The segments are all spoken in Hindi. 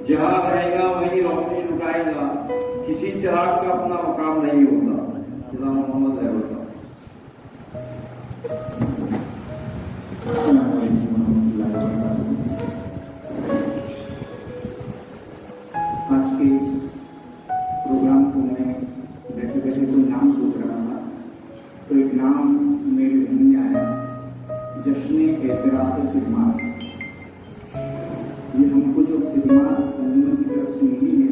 जहाँ रहेगा वहीं रोशनी लुटाएगा, किसी चिराग का अपना मकाम नहीं होता। जनाब मोहम्मद अहमद साहब। अस्सलाम वालेकुम रहमतुल्लाहि व बरकातुहू। आज के इस प्रोग्राम को मैं बैठे बैठे तो नाम सोच रहा था, तो एक नाम मेरे ज़हन में आया, जश्न एतराफ़ खिदमात। ये हमको जो खिदमात अंजुमन की तरफ से मिली है,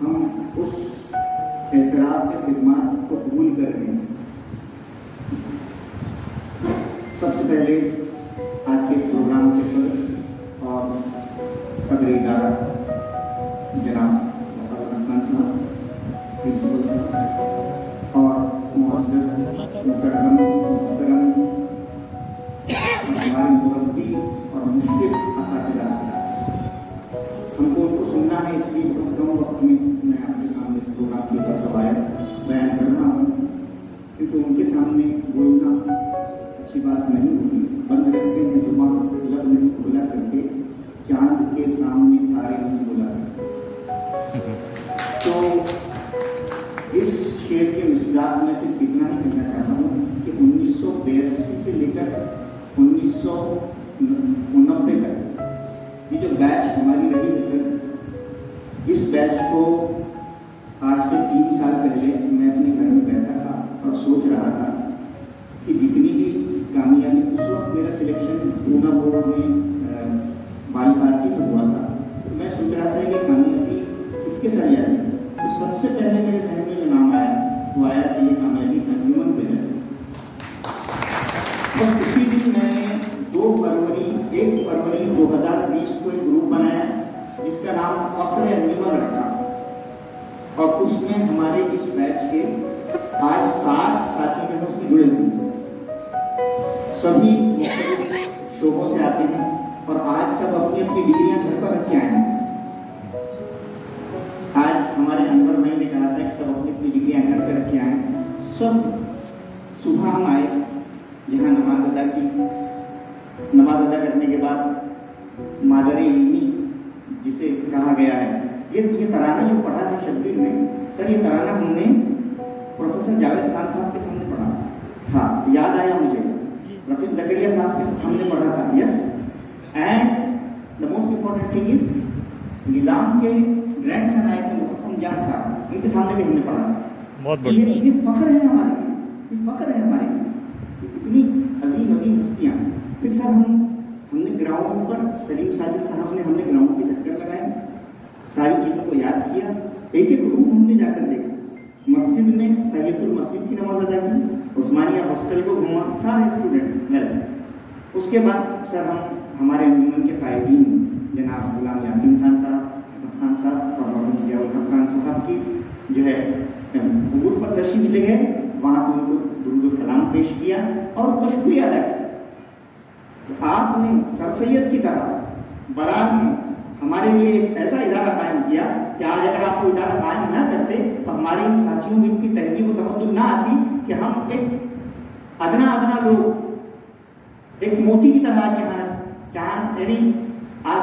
हम उस एतराफ़ खिदमात को कबूल कर रहे हैं। सबसे पहले आज के इस प्रोग्राम के सदर और सदर इदारा जनाब खान साहब, प्रिंसिपल साहब और मुअज़्ज़ज़ मुहतरम हमारे मुरब्बी और मुश्किल असातिज़ा, हमको उनको सुनना है, इसलिए बहुत कम वक्त में मैं आपके सामने इस प्रोग्राम की तरफ बयान कर रहा हूँ, क्योंकि उनके सामने बोलना अच्छी बात नहीं होती। बंद रखते हैं जुबान, लब नहीं खोला करके, चांद के सामने तारे नहीं बोला करते। तो इस शेर के मिसदाक में सिर्फ इतना ही कहना चाहता हूँ कि 1982 से लेकर 1990 तक ये जो बैच हमारी रही है सर, इस बैच को आज से 3 साल पहले मैं अपने घर में बैठा था और सोच रहा था कि जितनी भी कामयाबी, उस वक्त मेरा सिलेक्शन पूना बोर्ड में बाल भारती में हुआ था, तो मैं सोच रहा था कि कामयाबी किसके साथ जाए। तो सबसे पहले मेरे जहन में जो नाम आया वो आया कि ये कामयाबी अंजुमन के लिए। बस उसी दिन मैंने 1 फरवरी 2020 को एक ग्रुप बनाया जिसका नाम फख्र अंजुमन रखा, और उसमें हमारे इस बैच के आज 7 साथी जो है उसमें जुड़े हुए हैं। सभी मुख्तलिफ शोबों से आते हैं और आज सब अपनी अपनी डिग्रियां घर पर रख के आए हैं। आज हमारे अनवर भाई ने कहा था कि सब अपनी अपनी डिग्रियां घर पर रख के आए। सब सुबह हम आए, यहाँ नमाज अदा की। नमाज अदा करने के बाद मादरे इल्मी जिसे कहा गया है, ये तराना जो पढ़ा है शब्बीर में, सर ये तराना हमने प्रोफेसर जावेद खान साहब के सामने पढ़ा। हाँ, याद आया मुझे, रफीक जकरिया साहब के सामने पढ़ा था। Yes, and the most important thing is Nizam के ग्रैंडसन आए थे मुकफ्फम जान साहब, उनके सामने भी हमने पढ़ा था। बहुत बढ़िया। ये फख्र है हमारे लिए, ये फख्र है हमारे लिए, इतनी अजीम अजीम हस्तियाँ। फिर सर हमने ग्राउंड पर सलीम साजिद साहब ने हमने ग्राउंड पे चक्कर लगाए, सारी चीज़ों को याद किया, एक एक रूम हमने जाकर देखा, मस्जिद में तहियतुल मस्जिद की नमाज अदा की, उस्मानिया हॉस्टल को घूमा, सारे स्टूडेंट वेल। उसके बाद सर हम हमारे अंजुमन के कायदीन जनाब गुलाम यासीन खान साहब, अहमद खान साहब और मरहूम जियाउल हक खान साहब की जो है कबूर पर तशरीफ ले गए, वहाँ पर उनको दुरूद व सलाम पेश किया और उनका शुक्रिया अदा किया। तो आपने सर सैयद की तरह बरात में हमारे लिए एक ऐसा इदारा कायम किया कि आज अगर आप वो इदारा कायम ना करते तो हमारे इन साथियों में इतनी तहजीब व तमद्दुन ना आती कि हम एक अदना लोग एक मोती की तरह यहाँ चांद यानी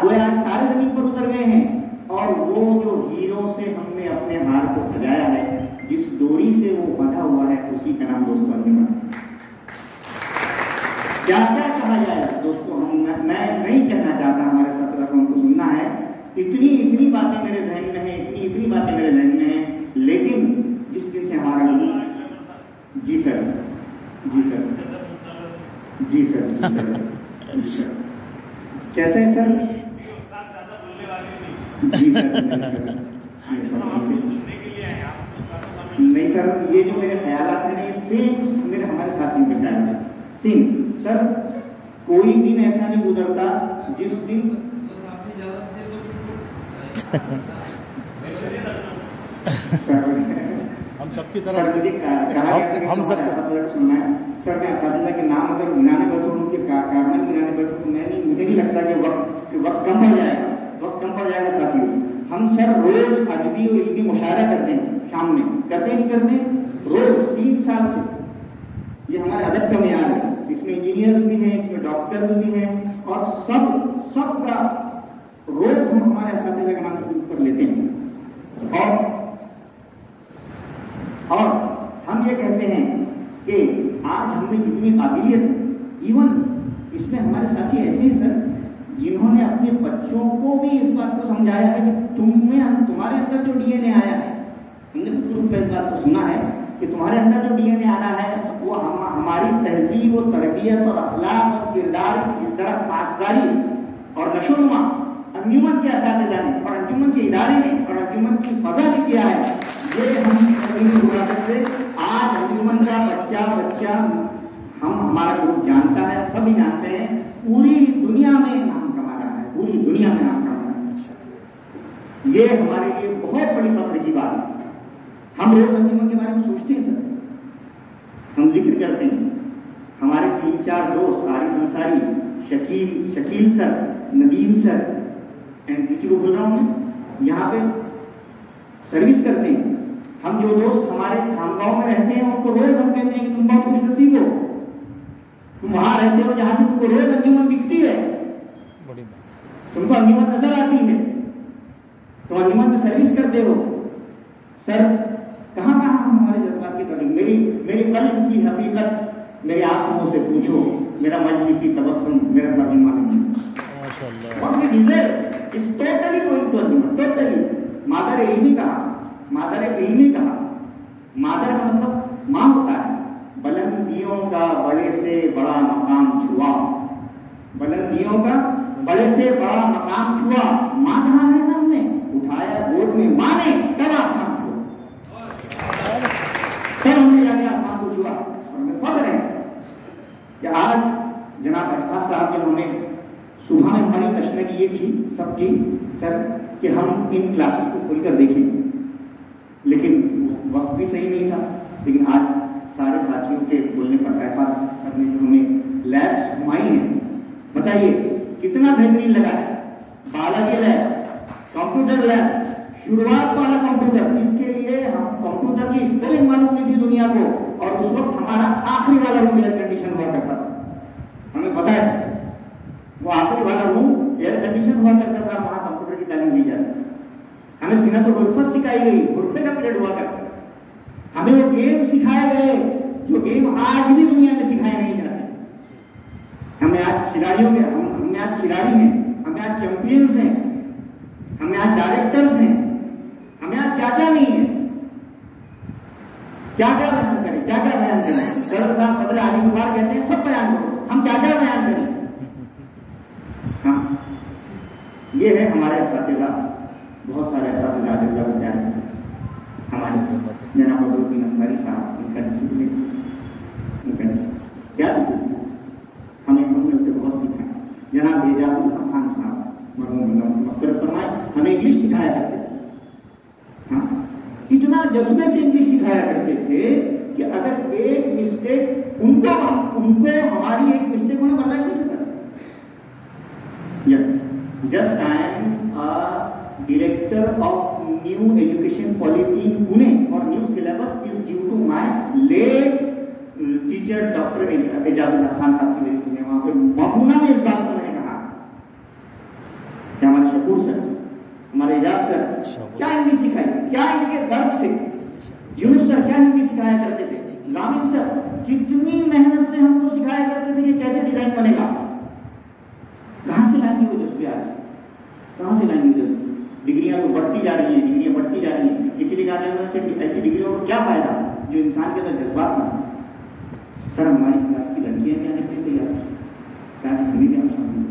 गोया तारे जमीन पर उतर गए हैं, और वो जो हीरो से हमने अपने हार को सजाया है, जिस डोरी से वो बंधा हुआ है, उसी का नाम दोस्तों अंजुमन। क्या क्या कहा जाए दोस्तों, मैं नहीं कहना चाहता, हमारे साथ उनको सुनना है। इतनी बातें मेरे जहन में है, इतनी बातें मेरे जहन में है, लेकिन जिस दिन से हमारा जी सर कैसे है सर? जी सर नहीं सर, ये जो मेरे ख्यालात हैं सेम मेरे हमारे साथियों के ख्याल है सेम। सर कोई दिन ऐसा नहीं गुजरता जिस दिन हम सबकी तरह मुझे कहा गया था कि हम सब सुनना है सर। मैं असातिज़ा के नाम अगर गिनाने बैठूँ, उनके कारनामे गिनाने बैठूँ, तो मुझे नहीं लगता कि वक्त कम पड़ जाएगा साथियों। हम सर रोज अदबी और इल्मी मुशायरा करते हैं, शाम में करते नहीं करते, रोज 3 साल से ये हमारे अदब का मेयार है। इसमें इंजीनियर्स भी हैं, इसमें डॉक्टर्स भी हैं, और सबका रोज हम हमारे असातिज़ा का नाम शुरू कर लेते हैं और हम ये कहते हैं कि आज हमें जितनी काबिलियत है, इवन इसमें हमारे साथी ऐसे हैं सर जिन्होंने अपने बच्चों को भी इस बात को समझाया है कि तुम्हारे अंदर जो डीएनए आया है, हमने ग्रुप में इस बात को सुना है कि तुम्हारे अंदर जो डीएनए आ रहा है वो हमारी तहजीब और तरबियत और अखलाक और किरदार की जिस तरह पासदारी और नशोनुमा अंजुमन के असातिज़ा ने और अंजुमन के इदारे ने और अंजुमन की फजा ने किया है, ये हम नहीं भुला सकते। आज अंजुमन का बच्चा हमारा ग्रुप जानता है, सभी जानते हैं, पूरी दुनिया में नाम कमा रहा है, पूरी दुनिया में नाम कमा रहा है। ये हमारे लिए बहुत बड़ी फख्र की बात है। हम रोज अंजुमन के बारे में सोचते हैं सर, हम जिक्र करते हैं। हमारे 3-4 दोस्त Arif Ansari, Shakeel sir, Nadeem sir, and किसी को बोल रहा हूं मैं, यहाँ पे सर्विस करते हैं। हम जो दोस्त हमारे खानगांव में रहते हैं उनको रोज हम कहते हैं कि तुम बहुत खुशनसीब हो, तुम वहां रहते हो जहां से तुमको रोज अंजुमन दिखती है, तुमको अंजुमन नजर आती है, तुम अंजुमन में सर्विस करते हो। सर कहाँ हम हमारे जज्बात की तरफ, मेरी कल्ब की हकीकत मेरे आंसुओं से पूछो, मेरा मजलिसी तबस्सुम मेरा तर्जुमा नहीं। What we deserve is totally going to Anjuman, totally। मादर इल्मी कहा, मादर का मतलब माँ होता है। बुलंदियों का बड़े से बड़ा मकाम छुआ, बुलंदियों का बड़े से बड़ा मकाम छुआ, माँ कहाँ है सामने, उठाया गोद में माँ ने, तब आसमान छुआ, तब हमने जाके आसमान को छुआ। और हमें फख्र है कि आज जनाब अरफात साहब जब हमें सुबह में हमारी तशनगी ये थी सबकी सर कि हम इन क्लासेस को खोलकर देखें, लेकिन वक्त भी सही नहीं था। लेकिन आज सारे साथियों के बोलने पर अरफात सर ने जो हमें लैब्स घुमाई हैं, बताइए कितना बेहतरीन लगा है। बायोलॉजी लैब, कंप्यूटर लैब, शुरुआत वाला कंप्यूटर जिसके लिए हम कंप्यूटर की स्पेलिंग मालूम नहीं थी दुनिया को, और उस वक्त हमारा आखिरी वाला रूम एयर कंडीशन हुआ करता था, हमें पता है वो आखिरी वाला रूम एयर कंडीशन हुआ करता था, वहां कंप्यूटर की तालीम दी जाती। हमें सीना तो गुरफत सिखाई गई, गुरफे का पीरियड हुआ करता, हमें वो गेम सिखाए गए जो गेम आज भी दुनिया में सिखाए नहीं जाते। हमें आज खिलाड़ियों के हमें आज खिलाड़ी हैं, हमें आज चैंपियंस हैं, हमें आज डायरेक्टर्स हैं, हमें आज क्या क्या नहीं है, क्या क्या बयान करें, क्या क्या बयान करें। सदर साहब सदर आली गुफार कहते हैं सब बयान करो, हम क्या क्या बयान करें। हाँ, ये है हमारे असातिज़ा, बहुत सारे असातिज़ा जब बताया हमारे जनाब बदरुद्दीन अंसारी साहब, उनका डिसिप्लिन क्या डिसिप्लिन, हमने उससे बहुत सीखा। जनाब एजाजुल हक खान साहब मरहूम मग़फ़िरत फरमाए, हमें इंग्लिश सिखाया करते थे। हाँ, इतना जज्बे से इंग्लिश सिखाया करते थे कि अगर एक मिस्टेक उनको हमारी एक मिस्टेक होना बर्दाश्त नहीं करता। Yes, just I am director of new education policy in Pune or new syllabus is due to my late teacher Dr. Ejazul हक खान साहब की वजह से। वहां पे मपूना में इस बात को मैंने कहा कि हमारे शकूर सर, हमारे एजाज सर क्या इंग्लिश सिखाई, क्या इनके दर्द थे, यूनुस सर क्या इंग्लिश सिखाया करते थे, जामिन सर कितनी मेहनत से हमको सिखाया करते थे कि कैसे डिजाइन बनेगा। कहां से लाएंगे वो जज्बे आज, कहां से लाएंगे जज्बे। डिग्रियां तो बढ़ती जा रही हैं, डिग्रियां बढ़ती जा रही हैं, इसीलिए कहा जाता है ऐसी डिग्रियों को क्या फायदा जो इंसान के अंदर जज्बात ना। सर हमारी क्लास की लड़कियां क्या नहीं तैयार, क्या हमें क्या शामिल,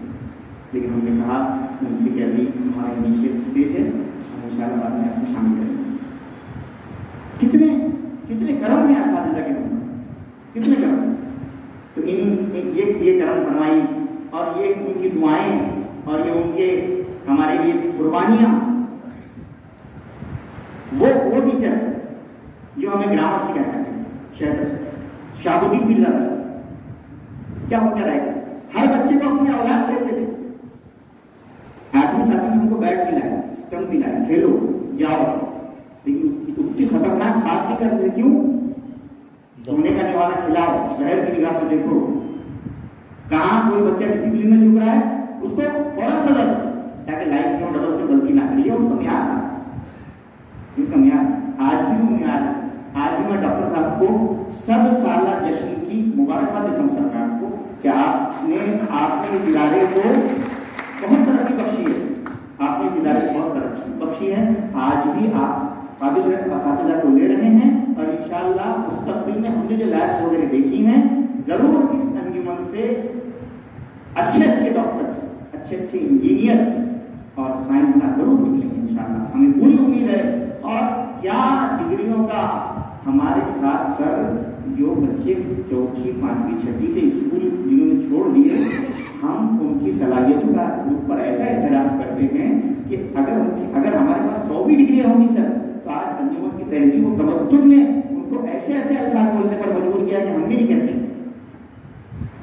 लेकिन हमने कहा उनसे कि अभी हमारा इनिशियल स्टेज है, हम इंशाअल्लाह बाद में आपको शामिल करेंगे। कितने कर्म हैं असातिज़ा के अंदर, कितने कर्म। तो ये कर्म फरमाई और ये उनकी दुआएं और ये उनके हमारे लिए कुर्बानियां, वो टीचर जो हमें ग्रामर सिखाया करते हैं, शाहबुद्दीन पीरज़ादा सर, क्या हो क्या रहेगा, हर बच्चे को अपनी औलाद देते थे। 8वीं 7वीं में हमको बैट दिलाया, स्टंप दिलाया, खेलो जाओ, लेकिन उतनी खतरनाक बात भी करते थे। क्यों? सोने का निवाला खिलाओ, शहर की निगाह से देखो, कहां कोई बच्चा डिसिप्लिन में चुक रहा है उसको फौरन सजा दो, ताकि लाइफ में डबल से गलती ना करिए। उनका म्यार था, उनका म्यार आज भी वो म्यार है। आज भी मैं डॉक्टर साहब को 100 साल जश्न की मुबारकबाद देता हूँ सरकार को कि आपने इस इदारे को बहुत तरक्की बख्शी है, आपने इस इदारे को बहुत तरक्की बख्शी है। आज भी आप काबिल असातिज़ा को ले रहे हैं और इंशाअल्लाह मुस्तक़बिल में हमने जो लैब्स वगैरह देखी हैं, जरूर इस अंजुमन से अच्छे अच्छे डॉक्टर्स, अच्छे अच्छे इंजीनियर्स और साइंसदान जरूर निकलेंगे इंशाअल्लाह, हमें पूरी उम्मीद है। और क्या डिग्रियों का हमारे साथ सर जो बच्चे चौथी पांचवी छठी से स्कूल जिन्होंने छोड़ दिए, हम उनकी सलाहियतों का ग्रुप पर ऐसा एतराफ़ करते हैं कि अगर हमारे पास 100 भी डिग्रियां होंगी सर, तो आज अंजुमन की तहजीब और तमद्दुन ने उनको ऐसे ऐसे अल्फाज बोलने पर मजबूर किया कि हम भी नहीं कहते।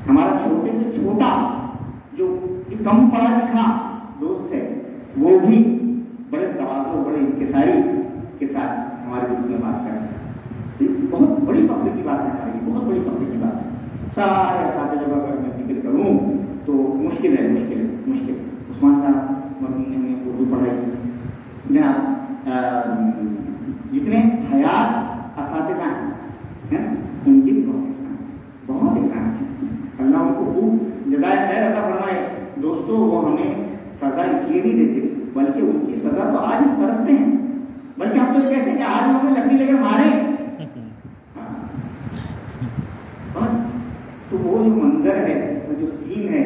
हमारा छोटे से छोटा जो कम पढ़ा लिखा दोस्त है, वो भी बड़े तवाज़ु, बड़े इंकिसारी के साथ हमारे ग्रुप में बात कर रहे हैं। बहुत बड़ी फख्र की बात है हमारे लिए, बहुत बड़ी फख्र की बात है। सारे असातिज़ा का अगर मैं जिक्र करूँ तो मुश्किल है। उस्मान साहब मरहूम ने हमें उर्दू पढ़ाई। जनाब जितने हयात असातिज़ा हैं उनकी भी बहुत एहसान है। अल्लाह उनको खूब जज़ाए खैर अता फरमाए। दोस्तों, वो हमें सज़ा इसलिए नहीं देते थे, बल्कि उनकी सज़ा तो आज हम तरसते हैं, बल्कि हम तो ये कहते हैं कि आज हमें लकड़ी लेकर मारे। तो वो जो मंजर है, वो जो सीन है,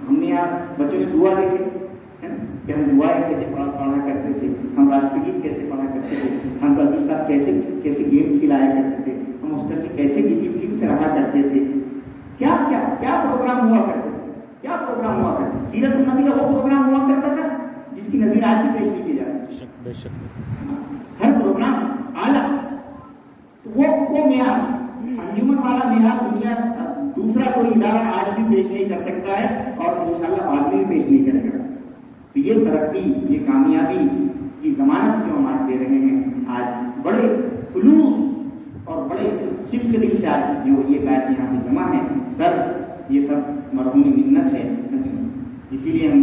हमने यहाँ बच्चों ने दुआ देखी है ना, कि हम दुआएं कैसे पढ़ा करते थे, हम राष्ट्रगीत कैसे पढ़ा करते थे, हम अजीज साहब कैसे गेम खिलाया करते थे, हम हॉस्टल में कैसे डिसिप्लिन से रहा करते थे। क्या क्या क्या प्रोग्राम हुआ करते थे, क्या प्रोग्राम हुआ करते थे। सीरत नबी का वो प्रोग्राम हुआ करता था जिसकी नज़ीर आज भी पेश नहीं की जा सकती। हर प्रोग्राम आला, तो वो मेयार, अंजुमन वाला मेयार दुनिया दूसरा कोई इदारा आज भी पेश नहीं कर सकता है और इंशाअल्लाह बाद में भी पेश नहीं करेगा। तो ये तरक्की, ये कामयाबी की जमानत जो हम आज दे रहे हैं, आज बड़े खुलूस और बड़े सिद्क़ दिल से आज जो ये बैच यहाँ पे जमा है, सर ये सब मरहूम मिन्नत है। इसीलिए हम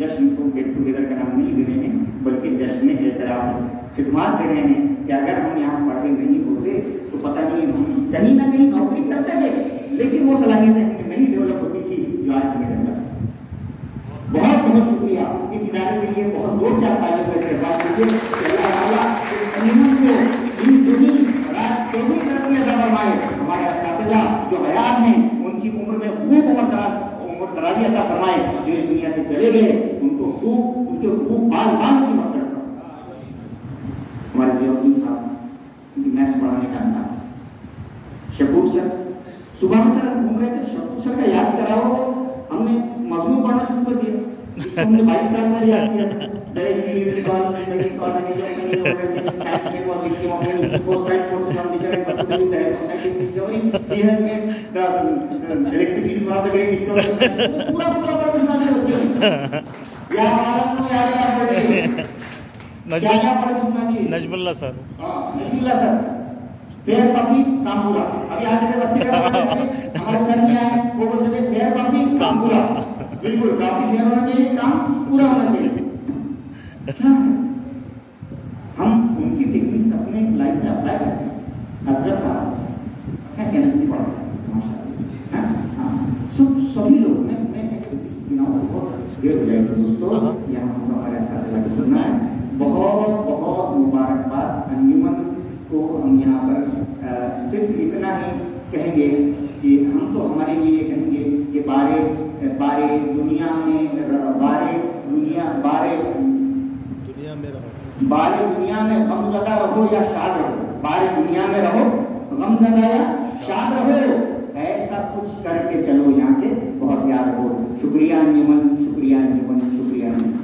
जश्न को गेट टुगेदर का नाम नहीं दे रहे हैं, बल्कि जश्न एतराफ़ खिदमत दे रहे हैं कि अगर हम यहाँ पढ़े नहीं होते तो पता नहीं हम कहीं ना कहीं नौकरी करते थे, लेकिन वो सलाहियतें हमें नहीं डेवलप होती थी जो आज हमें डेवलप। बहुत बहुत शुक्रिया इस इदारे के लिए, बहुत जोर से आप तालियों का इस्तेमाल कीजिए कि अल्लाह ताला इस अंजुमन को इन दुनी रात 24 तरक्की अता फरमाए। हमारे असातिज़ा जो हयात हैं उनकी उम्र में खूब उम्र दराज़ी अता फरमाए, जो इस दुनिया से चले गए उनको खूब बाल की मग़फ़िरत। हमारे ज़ियाउद्दीन साहब उनकी मैथ्स पढ़ाने का अंदाज, शबूर सर सुबह में सर हम घूम रहे थे, शबूर सर का याद कराओ, हमने मज़मून पढ़ना शुरू कर दिया। इसको हमने 22 साल में याद किया। नजमुल्ला सर, नजमुल्ला सर, फेयर कॉपी काम पूरा। अभी आज के बच्चे हमारे सर में आए, वो बोलते थे फेयर कॉपी काम पूरा। बिल्कुल, कॉपी फेयर होना चाहिए, काम पूरा होना चाहिए। क्या हम उनकी टेक्निक्स अपने लाइफ में अप्लाई करते हैं। असगर साहब क्या केमिस्ट्री पढ़ा माशाल्लाह, सभी लोग मैं देर हो जाएगी दोस्तों, यहाँ हमको हमारे साथ सुनना है। बहुत बहुत मुबारकबाद अंजुमन को। हम यहाँ पर सिर्फ इतना ही कहेंगे कि हम तो हमारे लिए कहेंगे कि बारे दुनिया में गमज़दा रहो या शाद रहो, बारे दुनिया में रहो गमज़दा या शाद रहो, ऐसा कुछ करके चलो यहाँ के बहुत याद हो। शुक्रिया अंजुमन, शुक्रिया अंजुमन, शुक्रिया अंजुमन।